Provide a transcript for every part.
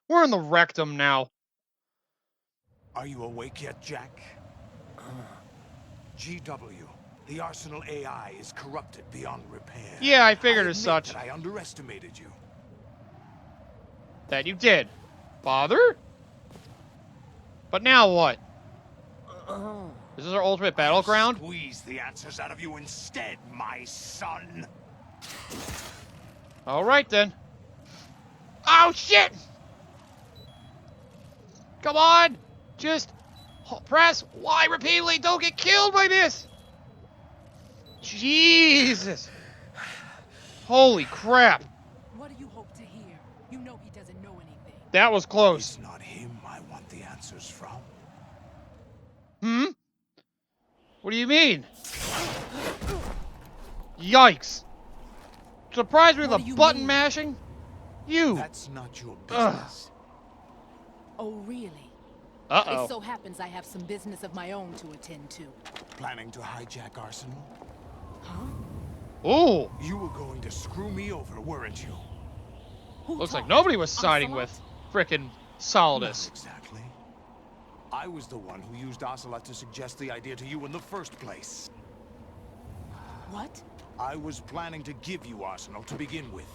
We're in the rectum now. Are you awake yet, Jack? GW, the Arsenal AI is corrupted beyond repair. Yeah, I figured I as admit such. that I underestimated you. That you did. Father? But now what? This is our ultimate battleground? Squeeze the answers out of you instead, my son. Alright then. Oh shit! Come on! Just press Y repeatedly. Don't get killed by this! Jesus! Holy crap. What do you hope to hear? You know he doesn't know anything. That was close. It's not him I want the answers from. Hmm? What do you mean? Yikes. Surprised me with What a do you button mean? mashing? You. That's not your business. Oh, really? Uh-oh. It so happens I have some business of my own to attend to. Planning to hijack Arsenal? Huh? Ooh. You were going to screw me over, weren't you? Who Looks like talked? nobody was siding Ocelot? with frickin' Not Solidus. exactly. I was the one who used Ocelot to suggest the idea to you in the first place. What? I was planning to give you Arsenal to begin with.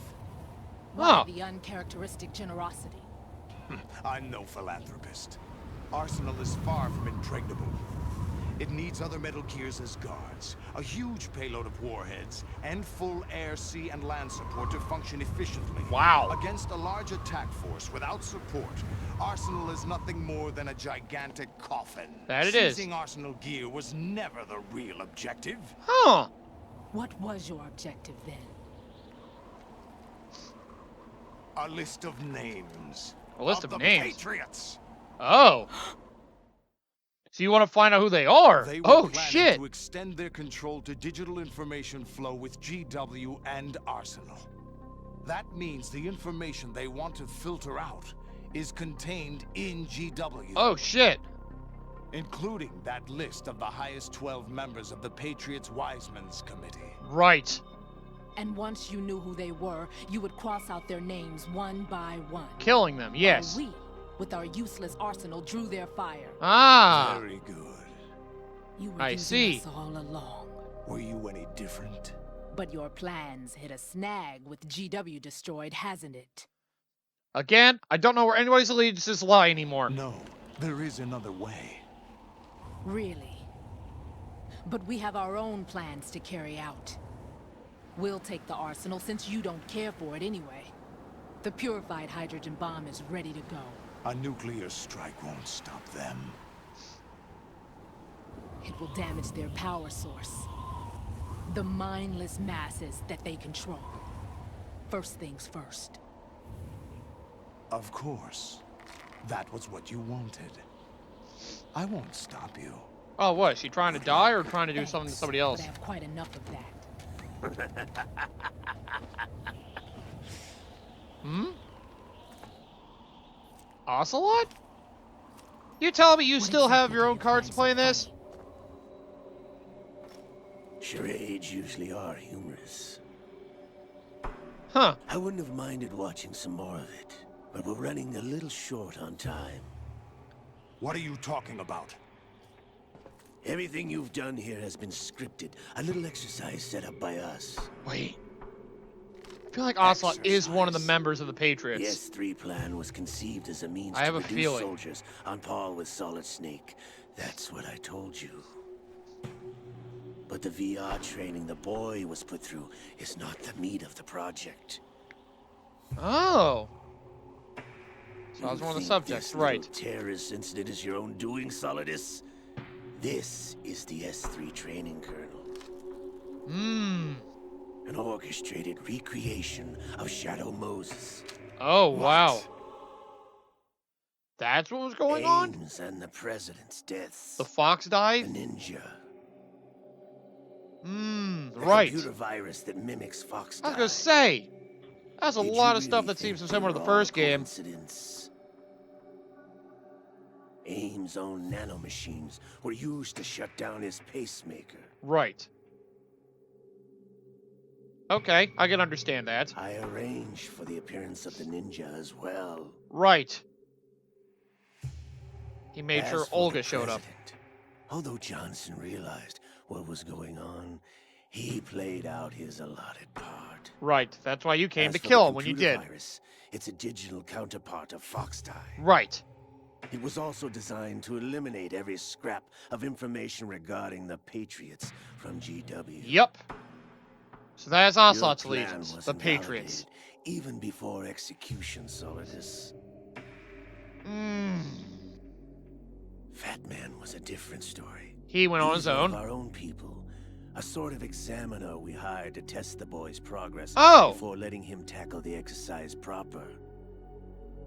Why Oh. the uncharacteristic generosity? I'm no philanthropist. Arsenal is far from impregnable. It needs other Metal Gears as guards, a huge payload of warheads, and full air, sea, and land support to function efficiently. Wow. Against a large attack force without support, Arsenal is nothing more than a gigantic coffin. That it is. Seizing Arsenal gear was never the real objective. Huh. What was your objective then? A list of names. A list of the names? Patriots. Oh. So you want to find out who they are? They were Oh, planning shit. to extend their control to digital information flow with GW and Arsenal. That means the information they want to filter out is contained in GW. Oh, shit. Including that list of the highest 12 members of the Patriots Wiseman's Committee. Right. And once you knew who they were, you would cross out their names one by one. Killing them, yes. While we, with our useless arsenal, drew their fire. Ah. Very good. You were I using see. us all along. Were you any different? But your plans hit a snag with GW destroyed, hasn't it? Again, I don't know where anybody's allegiances lie anymore. No, there is another way. Really? But we have our own plans to carry out. We'll take the arsenal since you don't care for it anyway. The purified hydrogen bomb is ready to go. A nuclear strike won't stop them. It will damage their power source. The mindless masses that they control. First things first. Of course. That was what you wanted. I won't stop you. Oh, what? Is she trying to die or trying to do something to Thanks, somebody else? But I have quite enough of that. Hmm? Ocelot? You telling me you What still have exactly your do own you cards to find play in so this? funny? Charades usually are humorous. Huh. I wouldn't have minded watching some more of it, but we're running a little short on time. What are you talking about? Everything you've done here has been scripted. A little exercise set up by us. Wait. I feel like Ocelot is one of the Exercise. members of the The Patriots. S3 plan was conceived as a means I to have a reduce feeling. soldiers on par with Solid Snake. That's what I told you. But the VR training the boy was put through is not the meat of the project. Oh. So that was You one of the think subjects, this right. little terrorist incident is your own doing, Solidus? This is the S3 training kernel. Hmm. An orchestrated recreation of Shadow Moses. Oh, What? wow. That's what was going on? Ames and the president's deaths. The fox The died? ninja. Hmm, The right. computer virus that mimics Fox I was die. gonna say, that's a Did lot you of stuff really that seems think similar to they the were all first game. coincidence? Ames' own nanomachines were used to shut down his pacemaker. Right. Okay, I can understand that. I arranged for the appearance of the ninja as well. Right. He made As sure for the Olga showed up. president, although Johnson realized what was going on, he played out his allotted part. Right, that's why you came As to for kill the him when you computer did. virus, it's a digital counterpart of Foxtie. Right. It was also designed to eliminate every scrap of information regarding the Patriots from GW. Yep. So that's Your Ocelot's plan allegiance, was the Patriots. invalidated even before execution, Solidus. Fat Man was a different story. He went on He's his one own. of our own people. A sort of examiner we hired to test the boy's progress before letting him tackle the exercise proper.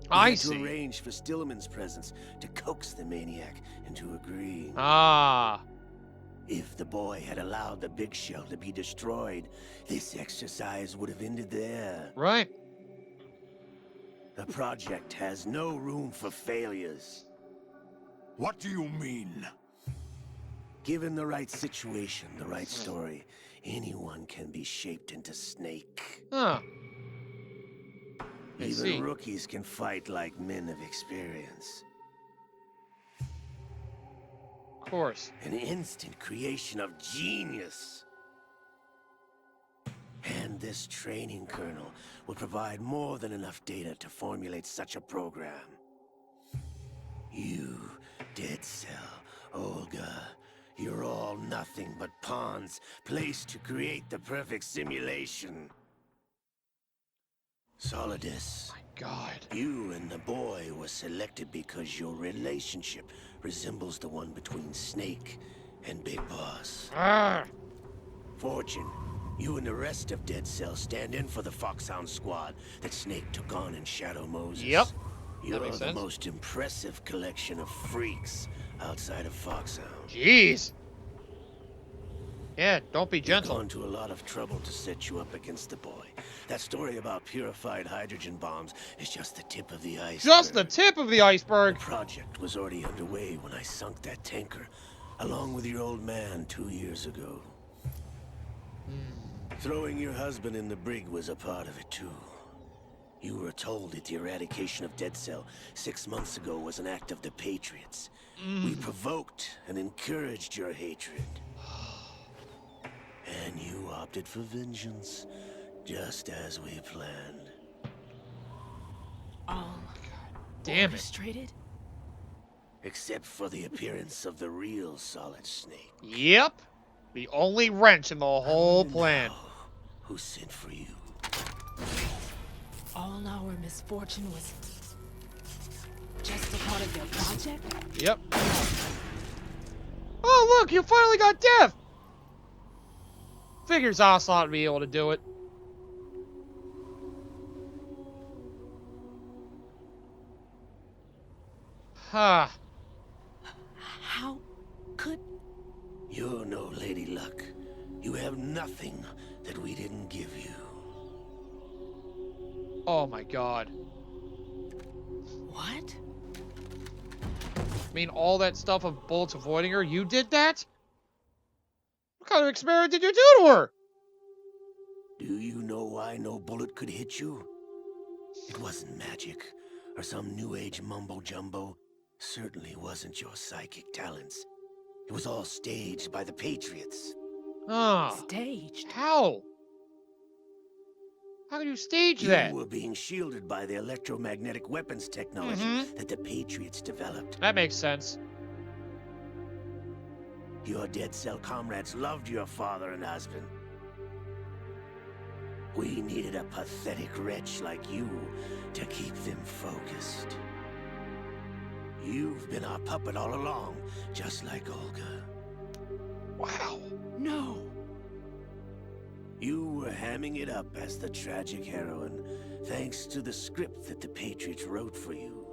I We had to see. arrange for Stillman's presence to coax the maniac into agreeing. Ah. If the boy had allowed the big shell to be destroyed, this exercise would have ended there. Right. The project has no room for failures. What do you mean? Given the right situation, the right story, anyone can be shaped into Snake. Huh. I Even see. rookies can fight like men of experience. Of course. An instant creation of genius. And this training kernel will provide more than enough data to formulate such a program. You, Dead Cell, Olga, you're all nothing but pawns placed to create the perfect simulation. Solidus, God. you and the boy were selected because your relationship resembles the one between Snake and Big Boss. Ah. Fortune, you and the rest of Dead Cell stand in for the Foxhound squad that Snake took on in Shadow Moses. Yep. You're makes the sense. most impressive collection of freaks outside of Foxhound. Jeez. Yeah, don't be We've gentle. gone to a lot of trouble to set you up against the boy. That story about purified hydrogen bombs is just the tip of the iceberg. Just the tip of the iceberg. The project was already underway when I sunk that tanker, along with your old man 2 years ago. Throwing your husband in the brig was a part of it too. You were told that the eradication of Dead Cell 6 months ago was an act of the Patriots. We provoked and encouraged your hatred. And you opted for vengeance, just as we planned. All Damn it. orchestrated? Except for the appearance of the real Solid Snake. Yep. The only wrench in the whole And plan. now, who sent for you? All our misfortune was just a part of their project? Yep. Oh, look, you finally got Death. Figures Ocelot would be able to do it. Ha. How could... You're no Lady Luck. You have nothing that we didn't give you. Oh my god. What? I mean, all that stuff of bullets avoiding her, you did that? What kind of experiment did you do to her? Do you know why no bullet could hit you? It wasn't magic, or some new age mumbo-jumbo. Certainly wasn't your psychic talents. It was all staged by the Patriots. Ah. Staged? How? How can you stage that? You were being shielded by the electromagnetic weapons technology that the Patriots developed. That makes sense. Your Dead Cell comrades loved your father and husband. We needed a pathetic wretch like you to keep them focused. You've been our puppet all along, just like Olga. Wow. No. You were hamming it up as the tragic heroine, thanks to the script that the Patriots wrote for you.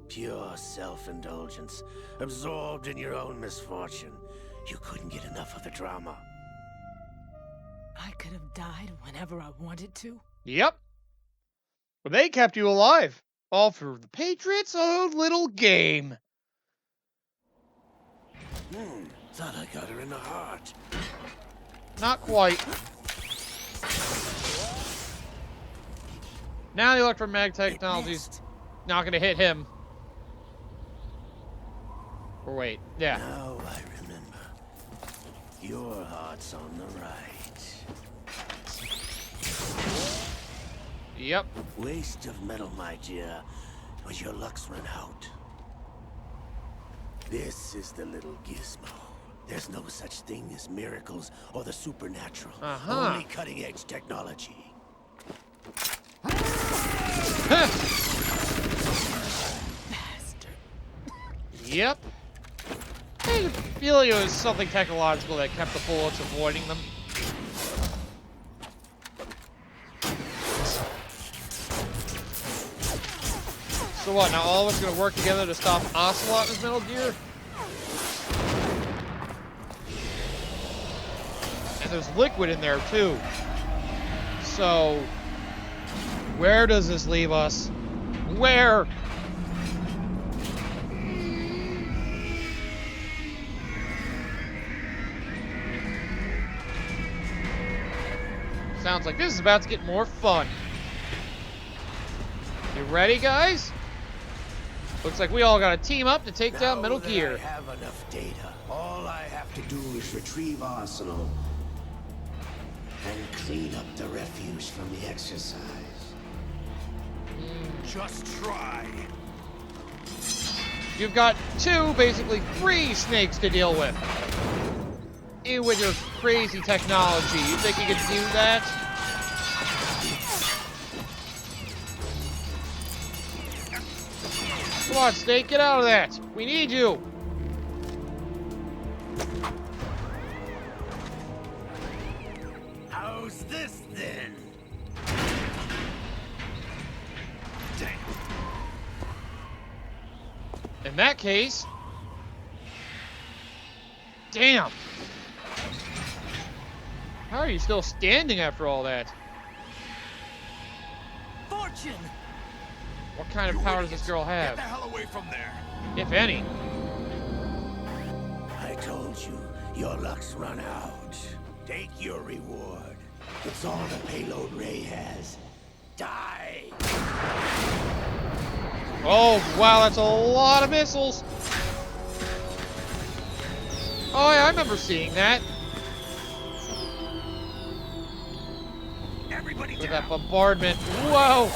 Pure self-indulgence, absorbed in your own misfortune. You couldn't get enough of the drama. I could have died whenever I wanted to. Yep. But they kept you alive. All for the Patriots' own little game. Thought I got her in the heart. Not quite. Now the electromagnetic technology's not gonna hit him. Or wait, yeah. Now I remember. Your heart's on the right. Yep. Waste of metal, my dear, but your luck's run out. This is the little gizmo. There's no such thing as miracles or the supernatural. Only cutting-edge technology. Bastard. Yep. I feel like it was something technological that kept the bullets avoiding them. So what, now all of us are gonna work together to stop Ocelot in his Metal Gear? And there's liquid in there too. So, where does this leave us? Where? Sounds like this is about to get more fun. You ready, guys? Looks like we all gotta team up to take down Metal Gear. I have enough data. All I have to do is retrieve Arsenal and clean up the refuse from the exercise. Just try. You've got basically three snakes to deal with. You with your crazy technology, you think you can do that? Come on, Snake, get out of that. We need you. How's this then? Damn. In that case... Damn. How are you still standing after all that? Fortune! What kind of power does this girl Get have? the hell away from there. If any. I told you, your luck's run out. Take your reward. It's all the payload Ray has. Die! Oh, wow, that's a lot of missiles. Oh, yeah, I remember seeing that. Everybody With down. that bombardment. Whoa!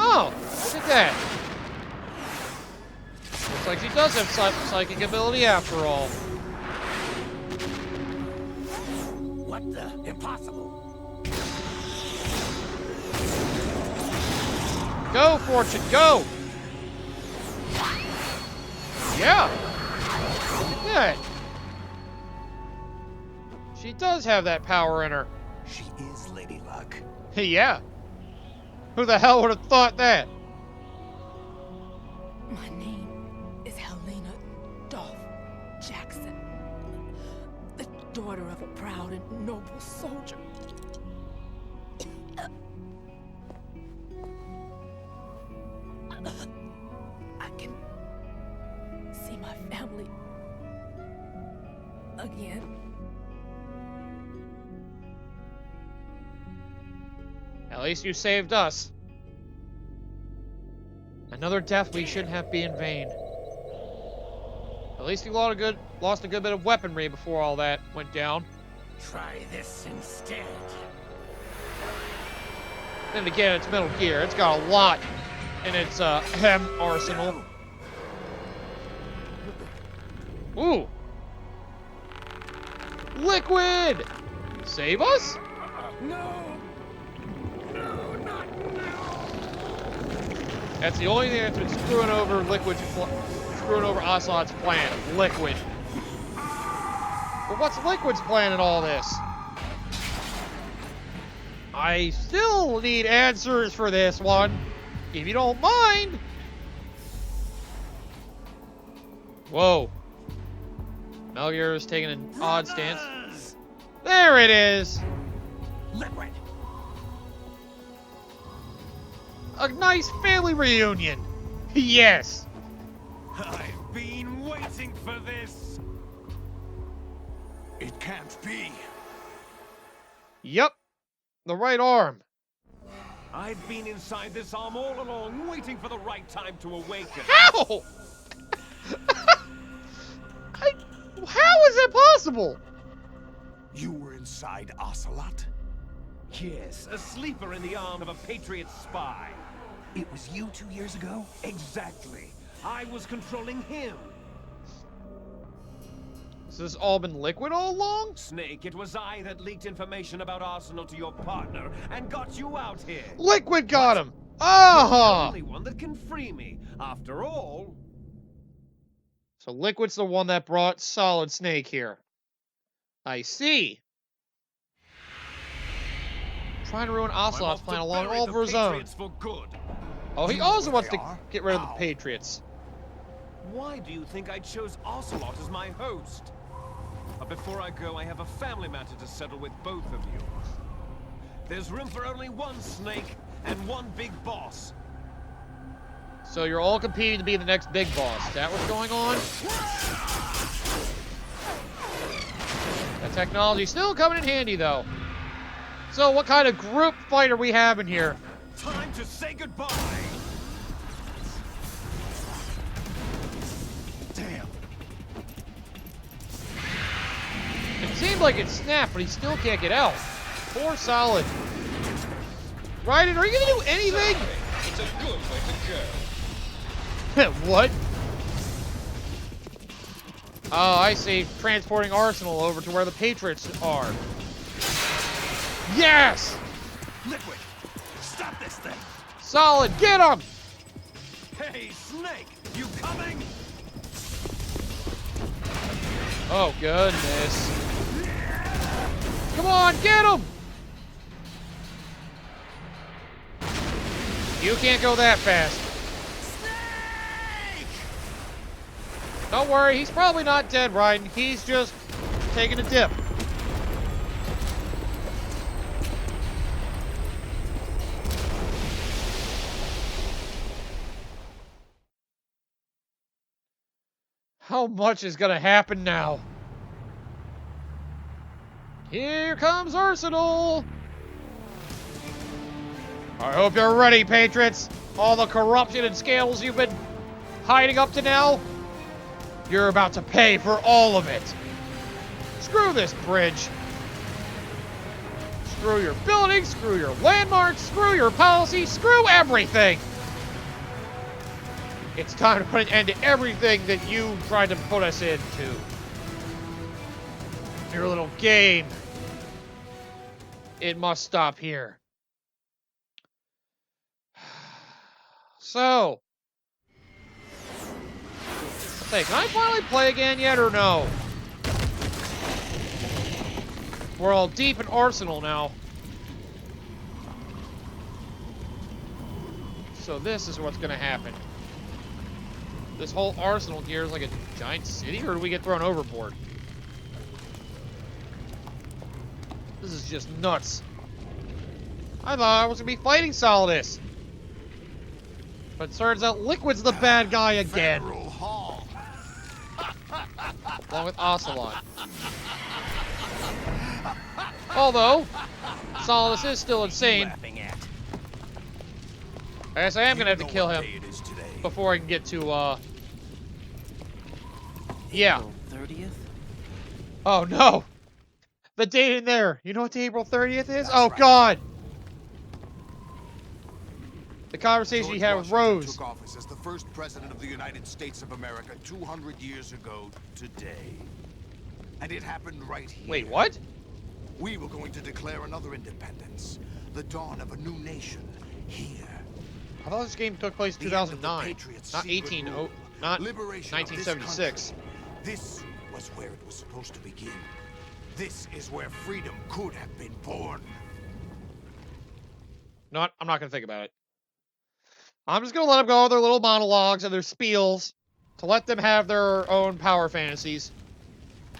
Oh, look at that. Looks like she does have psychic ability after all. What the? Impossible! Go, Fortune, go! Yeah! Look at that. She does have that power in her. She is Lady Luck. Yeah. Who the hell would have thought that? My name is Helena Dolph Jackson, the daughter of a proud and noble soldier. I can see my family again. At least you saved us. Another death we shouldn't have been in vain. At least you lost a good bit of weaponry before all that went down. Try this instead. Then again, it's Metal Gear. It's got a lot in its arsenal. Ooh. Liquid! Save us? No! No, not now! That's the only thing that's been screwing over screwing over Ocelot's plan. Liquid. But what's Liquid's plan in all this? I still need answers for this one, if you don't mind. Whoa. Metal Gear is taking an odd stance. There it is. Liquid! A nice family reunion. Yes. I've been waiting waiting for this. It can't be. Yep. The right arm. I've been inside this arm all along, waiting for the right time to awaken. How? How is that possible? You were inside Ocelot? Yes, a sleeper in the arm of a Patriot spy. It was you 2 years ago? Exactly. I was controlling him. So this all been Liquid all along? Snake, it was I that leaked information about Arsenal to your partner and got you out here. Liquid got him! The Ah! only one that can free me. After all, So Liquid's the one that brought Solid Snake here. I see. Trying to ruin I'm Ocelot's off plan to along bury all the of his own. Patriots for good. Oh, he You know also where wants they to are? get rid of the How? Patriots. Why do you think I chose Ocelot as my host? But before I go, I have a family matter to settle with both of you. There's room for only one Snake and one big boss. So you're all competing to be the next big boss. Is that what's going on? That technology's still coming in handy, though. So what kind of group fight are we having here? Time to say goodbye. Damn. It seemed like it snapped, but he still can't get out. Poor Solid. Raiden, are you gonna do anything? It's a good way to go. What? Oh, I see. Transporting Arsenal over to where the Patriots are. Yes! Liquid, stop this thing. Solid, get him! Hey, Snake, you coming? Oh, goodness. Come on, get him! You can't go that fast. Don't worry, he's probably not dead, Raiden. He's just taking a dip. How much is gonna happen now? Here comes Arsenal! I hope you're ready, Patriots! All the corruption and scandals you've been hiding up to now, you're about to pay for all of it. Screw this bridge. Screw your buildings, screw your landmarks, screw your policy, screw everything! It's time to put an end to everything that you tried to put us into. Your little game. It must stop here. So. Hey, can I finally play again yet or no? We're all deep in Arsenal now. So this is what's gonna happen. This whole Arsenal here is like a giant city, or do we get thrown overboard? This is just nuts. I thought I was gonna be fighting Solidus. But it turns out Liquid's the bad guy again. Federal Hall. Along with Ocelot. Although, Solidus is still insane. Laughing at. I guess I am gonna have to You know kill what him day it is today. before I can get to, yeah. April 30th? Oh no! The date in there! You know what the April 30th is? That's Oh right. god! The conversation George he had with Washington Rose. took office as the first president of the United States of America 200 years ago today. And it happened right here. Wait, what? We were going to declare another independence. The dawn of a new nation here. I thought this game took place The end of the 2009, Patriots' not secret 18, rule. not Liberation of this 1976. country. This was where it was supposed to begin. This is where freedom could have been born. I'm not gonna think about it. I'm just gonna let them go with their little monologues and their spiels to let them have their own power fantasies.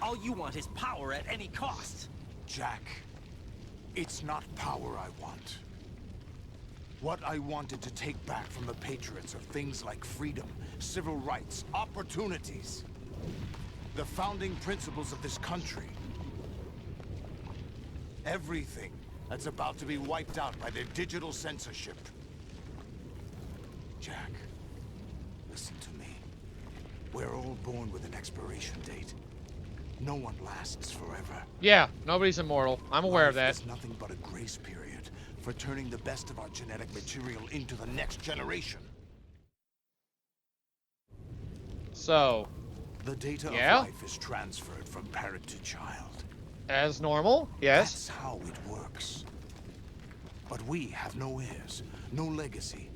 All you want is power at any cost. Jack, it's not power I want. What I wanted to take back from the Patriots are things like freedom, civil rights, opportunities. The founding principles of this country. Everything that's about to be wiped out by their digital censorship. Jack, listen to me. We're all born with an expiration date. No one lasts forever. Yeah, nobody's immortal. I'm aware of that. Life is nothing but a grace period for turning the best of our genetic material into the next generation. So, The data of Yeah? life is transferred from parent to child. as normal, yes. That's how it works. But we have no heirs, no legacy.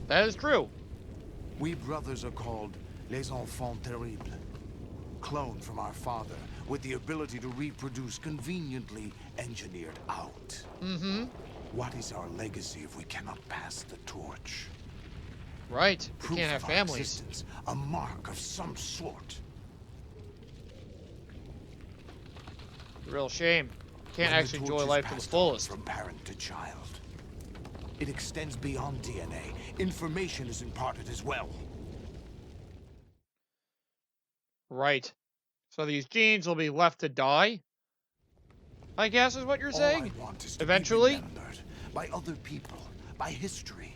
That is true. We brothers are called les enfants terribles. Cloned from our father, with the ability to reproduce conveniently engineered out. Mm-hmm. What is our legacy if we cannot pass the torch? Right. We Proof can't have of our families. existence, a mark of some sort. Real shame. Can't When the actually torch enjoy is life to the passed on fullest. From parent to child. It extends beyond DNA. Information is imparted as well. Right. So these genes will be left to die? I guess is what you're saying? All I want is to Eventually? be remembered by other people, by history.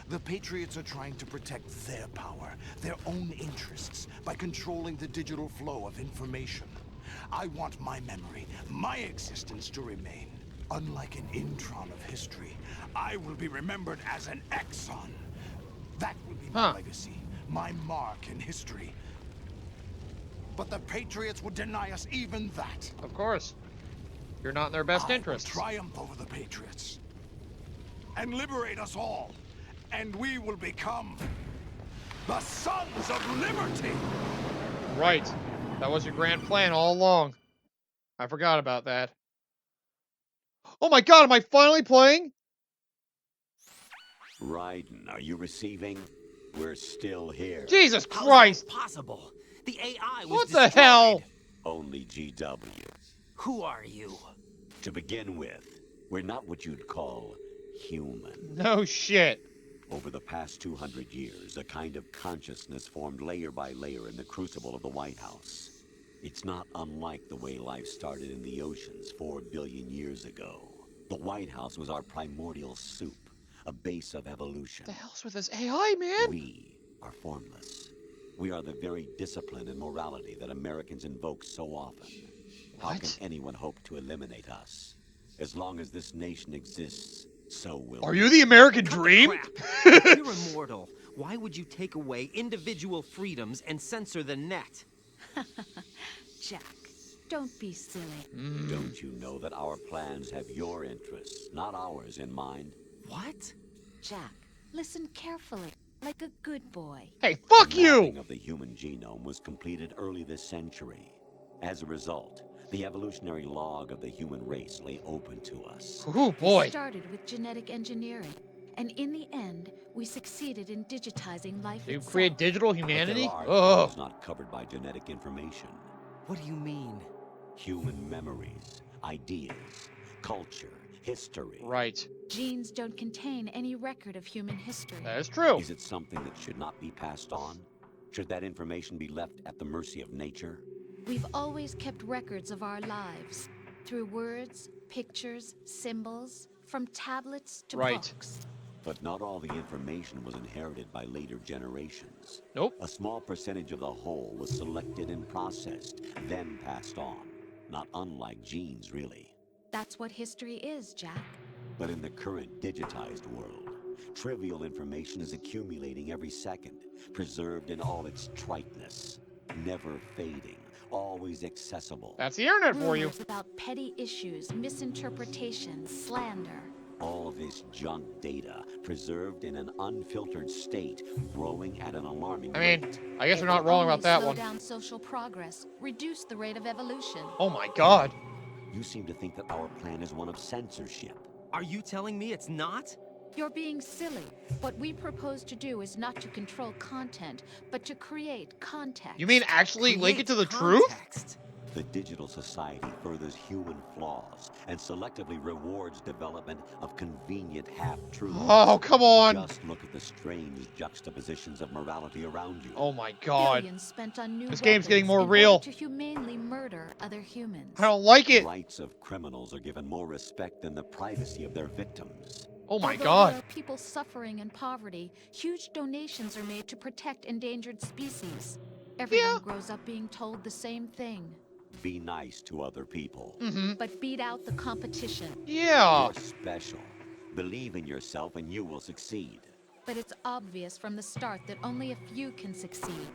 The Patriots are trying to protect their power, their own interests, by controlling the digital flow of information. I want my memory, my existence to remain. Unlike an intron of history, I will be remembered as an exon. That will be my legacy, my mark in history. But the Patriots would deny us even that. Of course. You're not in their best I will interests. triumph over the Patriots and liberate us all, and we will become the Sons of Liberty. Right. That was your grand plan all along. I forgot about that. Oh my god, am I finally playing? Raiden, are you receiving? We're still here. Jesus How is Christ! that possible? The AI was What the destroyed. hell? Only GW. Who are you? To begin with, we're not what you'd call human. No shit. Over the past 200 years, a kind of consciousness formed layer by layer in the crucible of the White House. It's not unlike the way life started in the oceans 4 billion years ago. The White House was our primordial soup, a base of evolution. What the hell's with this AI, man? We are formless. We are the very discipline and morality that Americans invoke so often. How What? can anyone hope to eliminate us? As long as this nation exists, so will Are we. you the American Cut the dream? crap. If you're immortal, why would you take away individual freedoms and censor the net? Jack, don't be silly. Don't you know that our plans have your interests, not ours, in mind? What? Jack, listen carefully, like a good boy. Hey, fuck The mapping you! of the human genome was completed early this century. As a result, the evolutionary log of the human race lay open to us. Oh boy. We started with genetic engineering, and in the end, we succeeded in digitizing life You itself. create digital But humanity? there are Oh. things not covered by genetic information. What do you mean? Human memories, ideas, culture, history. Right. Genes don't contain any record of human history. That is true. Is it something that should not be passed on? Should that information be left at the mercy of nature? We've always kept records of our lives, through words, pictures, symbols, from tablets to Right. books. But not all the information was inherited by later generations. Nope. A small percentage of the whole was selected and processed, then passed on. Not unlike genes, really. That's what history is, Jack. But in the current digitized world, trivial information is accumulating every second, preserved in all its triteness, never fading, always accessible. That's the internet for you. Rumors about petty issues, misinterpretations, slander. All this junk data, preserved in an unfiltered state, growing at an alarming I mean, rate. I guess It we're not will wrong only about that slow one. down social progress, reduce the rate of evolution. Oh my god. You seem to think that our plan is one of censorship. Are you telling me it's not? You're being silly. What we propose to do is not to control content, but to create context. You mean actually link it to the Create truth? context. The digital society furthers human flaws and selectively rewards development of convenient half-truths. Oh, come on! Just look at the strange juxtapositions of morality around you. Oh my god. Billions spent on new This game's getting more weapons in real. order to humanely murder other humans. I don't like it. Rights of criminals are given more respect than the privacy of their victims. Oh my Although god. there are people suffering in poverty, huge donations are made to protect endangered species. Everyone grows up being told the same thing. Be nice to other people. But beat out the competition. Yeah. You're special. Believe in yourself and you will succeed. But it's obvious from the start that only a few can succeed.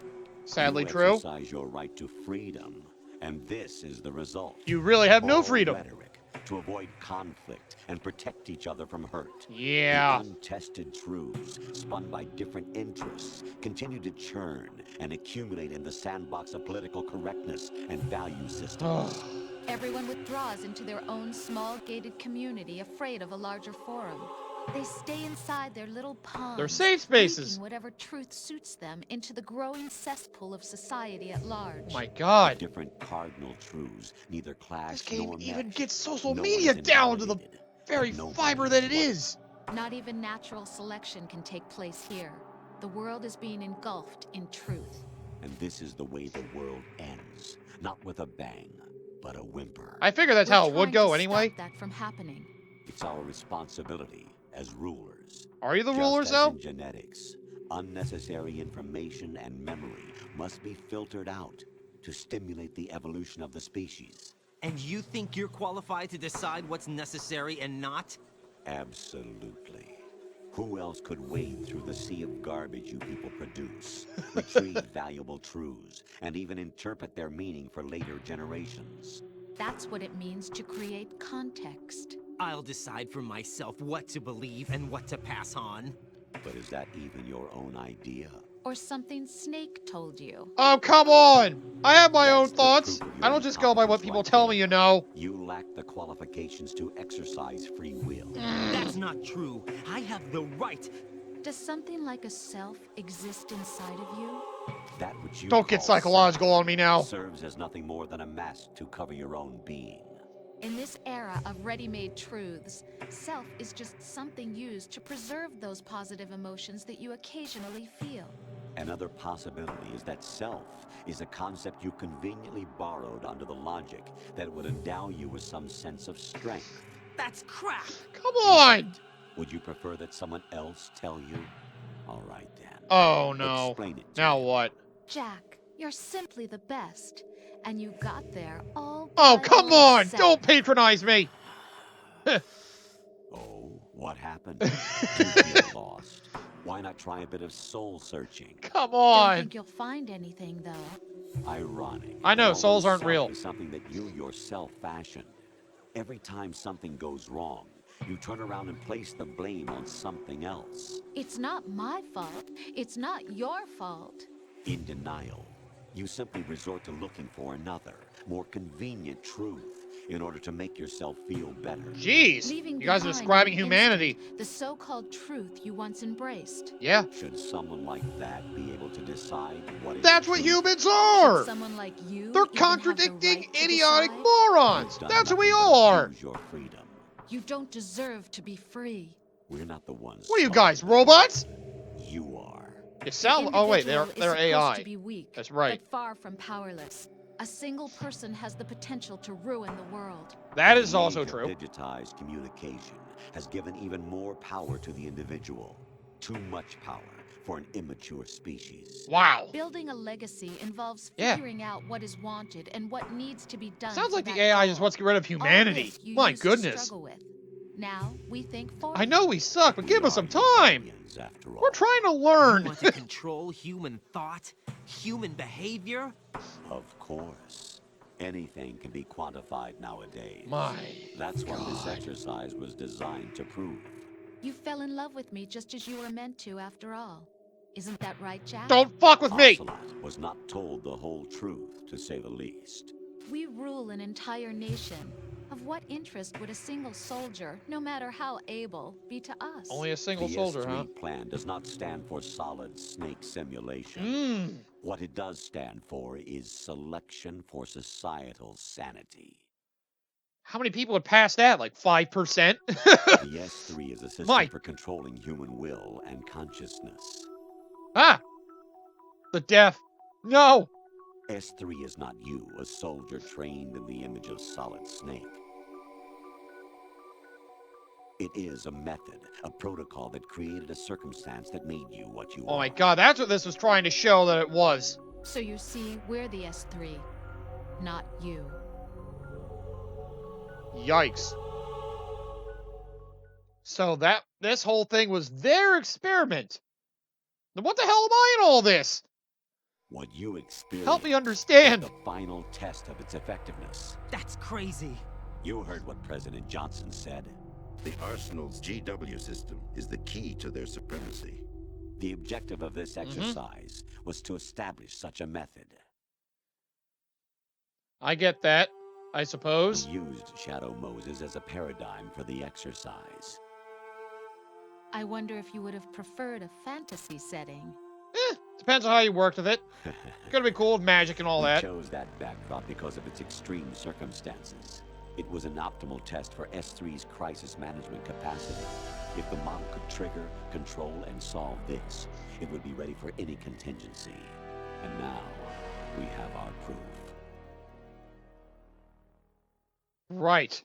Sadly You true. exercise your right to freedom, and this is the result. You really have no All freedom. Rhetoric to avoid conflict and protect each other from hurt. Yeah. The untested truths, spun by different interests, continue to churn and accumulate in the sandbox of political correctness and value systems. Everyone withdraws into their own small gated community, afraid of a larger forum. They stay inside their little ponds. They're safe spaces. Leaking whatever truth suits them into the growing cesspool of society at large. Oh my god. Different cardinal truths, neither clash This game nor even mesh. gets social No media one is down to the invalidated, very but nobody fiber that it one. is. Not even natural selection can take place here. The world is being engulfed in truth. And this is the way the world ends. Not with a bang, but a whimper. I figure that's We're how it would trying go to anyway. stop that from happening. It's our responsibility as rulers. Are you the Just rulers as though? in genetics, unnecessary information and memory must be filtered out to stimulate the evolution of the species. And you think you're qualified to decide what's necessary and not? Absolutely. Who else could wade through the sea of garbage you people produce, retrieve valuable truths, and even interpret their meaning for later generations? That's what it means to create context. I'll decide for myself what to believe and what to pass on. But is that even your own idea? Or something Snake told you. Oh, come on! I have my own That's the thoughts. proof of your I don't just go by what incompetence people right tell there. me, you know. You lack the qualifications to exercise free will. That's not true. I have the right. Does something like a self exist inside of you? That which you Don't get call psychological self on me now. serves as nothing more than a mask to cover your own being. In this era of ready-made truths, self is just something used to preserve those positive emotions that you occasionally feel. Another possibility is that self is a concept you conveniently borrowed under the logic that it would endow you with some sense of strength. That's crap. Come on! Would you prefer that someone else tell you? All right then. Oh no. Explain it to Now me. what? Jack, you're simply the best. And you got there all Oh, by come on! yourself. Don't patronize me! Oh, what happened? You feel lost. Why not try a bit of soul searching? Come Don't on! think you'll find anything, though. Ironic. I know, Although souls aren't self real. is something that you yourself fashioned. Every time something goes wrong, you turn around and place the blame on something else. It's not my fault. It's not your fault. In denial, you simply resort to looking for another, more convenient truth in order to make yourself feel better. Jeez! Leaving You guys are behind describing in an humanity. instant the so-called truth you once embraced. Yeah. Should someone like that be able to decide what is That's what truth? humans are! Should someone like you They're even have the contradicting, right to idiotic decide? morons! You've done That's what we nothing all but are! abuse your freedom. You don't deserve to be free. We're not the ones. What are you smart guys, with it. robots? You are. You The sound. Oh wait, they're individual is AI. supposed to be weak, That's right. but far from powerless. A single person has the potential to ruin the world. That is The also age of true. Digitized communication has given even more power to the individual. Too much power for an immature species. Wow. Building a legacy involves Yeah. figuring out what is wanted and what needs to be done. Sounds for like the that AI goal. just wants to get rid of All humanity. this you My used to goodness. struggle with. Now we think forward. I know we suck, but We give us are some time. utopians, after all. We're trying to You learn. want to control human thought, human behavior? Of course. Anything can be quantified nowadays. My That's what this God. exercise was designed to prove. You fell in love with me just as you were meant to, after all. Isn't that right, Jack? Don't fuck with me! Ocelot was not told the whole truth, to say the least. We rule an entire nation. Of what interest would a single soldier, no matter how able, be to us? Only a single The soldier, S3 huh? plan does not stand for solid snake simulation. Mmm. What it does stand for is selection for societal sanity. How many people would pass that? Like 5%? The S3 is a system Mike. for controlling human will and consciousness. Ah! The death. No! S3 is not you, a soldier trained in the image of Solid Snake. It is a method, a protocol that created a circumstance that made you what you are. Oh my god, that's what this was trying to show that it was. So you see, we're the S3, not you. Yikes. So this whole thing was their experiment. Then what the hell am I in all this? What you experienced Help me understand. is the final test of its effectiveness. That's crazy. You heard what President Johnson said. The Arsenal's GW system is the key to their supremacy. The objective of this exercise was to establish such a method. I get that, I suppose. We used Shadow Moses as a paradigm for the exercise. I wonder if you would have preferred a fantasy setting. Depends on how you worked with it. Gonna be cool with magic and all We that. chose that backdrop because of its extreme circumstances. It was an optimal test for S3's crisis management capacity. If the model could trigger, control, and solve this, it would be ready for any contingency. And now, we have our proof. Right.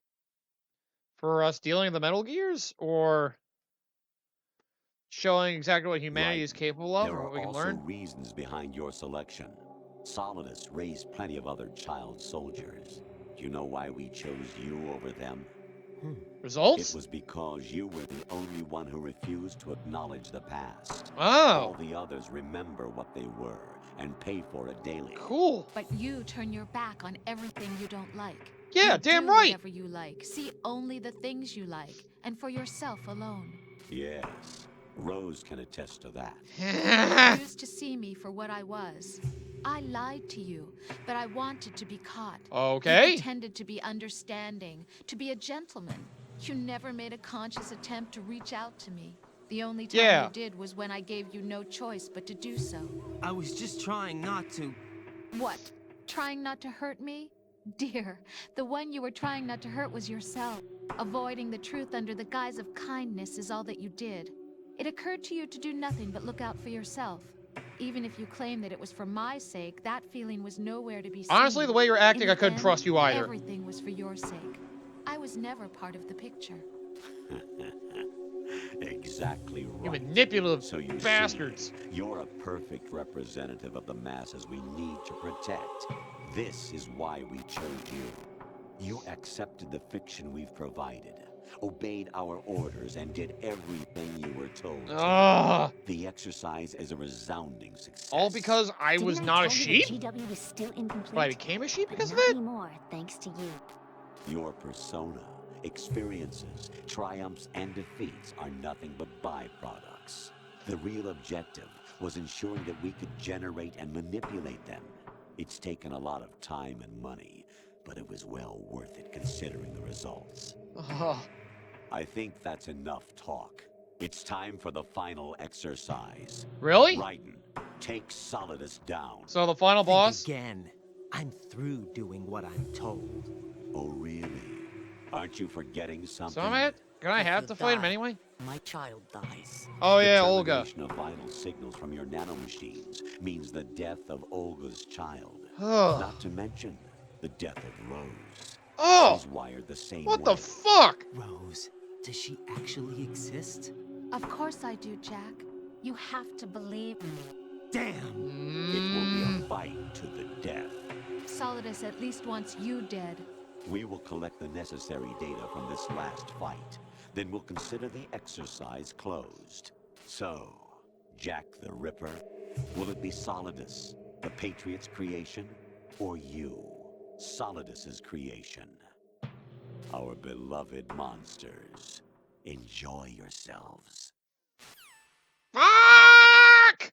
For us dealing the Metal Gears, or showing exactly what humanity is capable of, There or are what we can also learn? reasons behind your selection. Solidus raised plenty of other child soldiers. Do you know why we chose you over them? Results? It was because you were the only one who refused to acknowledge the past. Oh. All the others remember what they were and pay for it daily. Cool. But you turn your back on everything you don't like. Yeah, You damn do right. whatever you like. See only the things you like, and for yourself alone. Yes, Rose can attest to that. You used to see me for what I was. I lied to you, but I wanted to be caught. Okay. You pretended to be understanding, to be a gentleman. You never made a conscious attempt to reach out to me. The only time you did was when I gave you no choice but to do so. I was just trying not to. What? Trying not to hurt me? Dear, the one you were trying not to hurt was yourself. Avoiding the truth under the guise of kindness is all that you did. It occurred to you to do nothing but look out for yourself. Even if you claim that it was for my sake, that feeling was nowhere to be seen. Honestly, the way you're acting, In I the couldn't end, trust you either. Everything was for your sake. I was never part of the picture. Exactly right. You manipulative So you bastards. see, you're a perfect representative of the masses we need to protect. This is why we chose you. You accepted the fiction we've provided, obeyed our orders, and did everything you were told to. Ugh. The exercise is a resounding success. All because I was not a sheep? GW was still incomplete. But I became a sheep because of not it? anymore, thanks to you. Your persona, experiences, triumphs, and defeats are nothing but byproducts. The real objective was ensuring that we could generate and manipulate them. It's taken a lot of time and money, but it was well worth it considering the results. Ugh. I think that's enough talk. It's time for the final exercise. Really? Raiden, take Solidus down. So the final boss? Again, I'm through doing what I'm told. Oh, really? Aren't you forgetting something? So can I have you to fight him die, anyway? My child dies. Oh The yeah, Olga. termination of vital signals from your nanomachines means the death of Olga's child. Ugh. Not to mention the death of Rose. Oh! She's wired the same What way. the fuck? Rose, does she actually exist? Of course I do, Jack. You have to believe me. Damn! It will be a fight to the death. Solidus at least wants you dead. We will collect the necessary data from this last fight. Then we'll consider the exercise closed. So, Jack the Ripper, will it be Solidus, the Patriot's creation, or you, Solidus's creation? Our beloved monsters, enjoy yourselves. Fuck!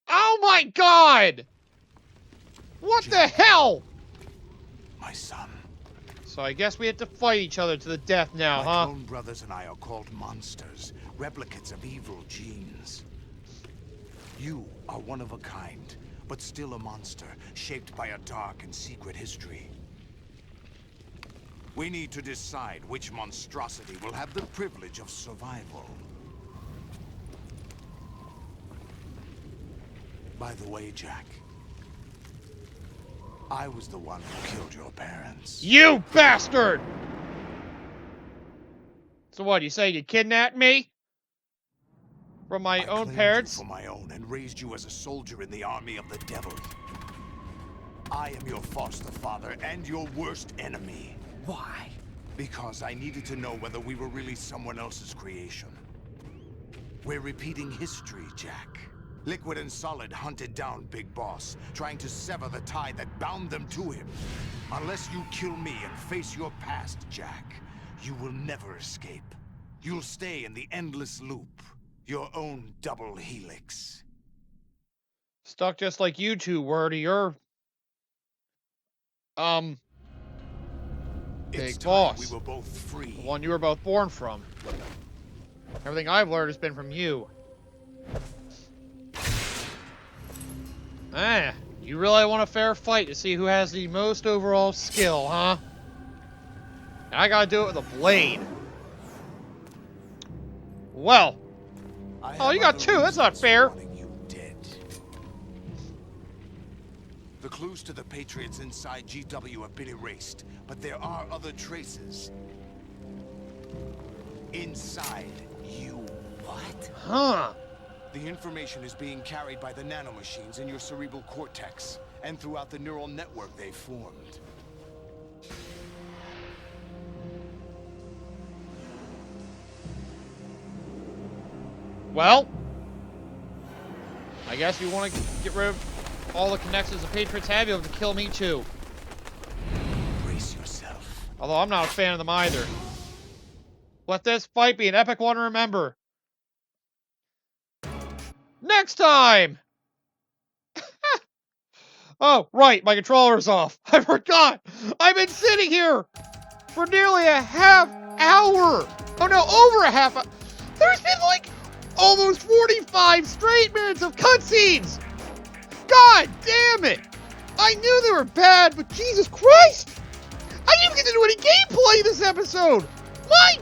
Oh my god! What the hell? My son. So I guess we have to fight each other to the death now, My huh? clone brothers and I are called monsters, replicates of evil genes. You are one of a kind, but still a monster, shaped by a dark and secret history. We need to decide which monstrosity will have the privilege of survival. By the way, Jack, I was the one who killed your parents. You bastard! So what, you say you kidnapped me? From my own claimed parents? you for my own and raised you as a soldier in the army of the devil. I am your foster father and your worst enemy. Why? Because I needed to know whether we were really someone else's creation. We're repeating history, Jack. Liquid and Solid hunted down Big Boss, trying to sever the tie that bound them to him. Unless you kill me and face your past, Jack, you will never escape. You'll stay in the endless loop, your own double helix. Stuck just like you two were to your... Big Boss. We were both free. The one you were both born from. Everything I've learned has been from you. Ah, you really want a fair fight to see who has the most overall skill, huh? And I gotta do it with a blade. Well. Oh, you got two. That's not fair. The clues to the Patriots inside GW have been erased, but there are other traces. Inside you. What? Huh. The information is being carried by the nanomachines in your cerebral cortex, and throughout the neural network they formed. Well, I guess you want to get rid of all the connections the Patriots have, you'll have to kill me too. Brace yourself. Although I'm not a fan of them either. Let this fight be an epic one to remember. Next time! Oh, right, my controller's off. I forgot! I've been sitting here for nearly a half hour! Oh no, over a half hour! There's been like almost 45 straight minutes of cutscenes! God damn it! I knew they were bad, but Jesus Christ! I didn't even get to do any gameplay this episode! Why?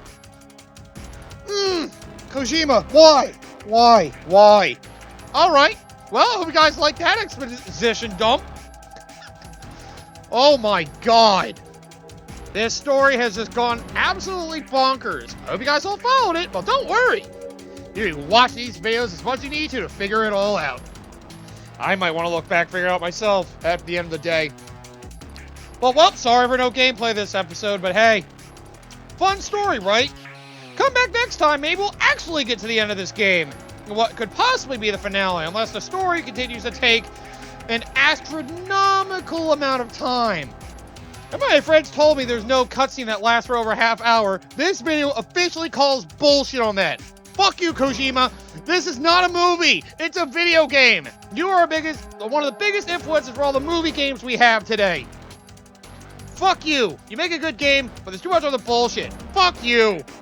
Kojima, why? Why? Alright, well, I hope you guys like that exposition dump. Oh my god. This story has just gone absolutely bonkers. I hope you guys all followed it, but don't worry. You can watch these videos as much as you need to figure it all out. I might want to look back and figure it out myself at the end of the day. Well, sorry for no gameplay this episode, but hey. Fun story, right? Come back next time, maybe we'll actually get to the end of this game. What could possibly be the finale, unless the story continues to take an astronomical amount of time. And my friends told me there's no cutscene that lasts for over a half hour. This video officially calls bullshit on that. Fuck you, Kojima. This is not a movie. It's a video game. You are one of the biggest influences for all the movie games we have today. Fuck you. You make a good game, but there's too much other bullshit. Fuck you.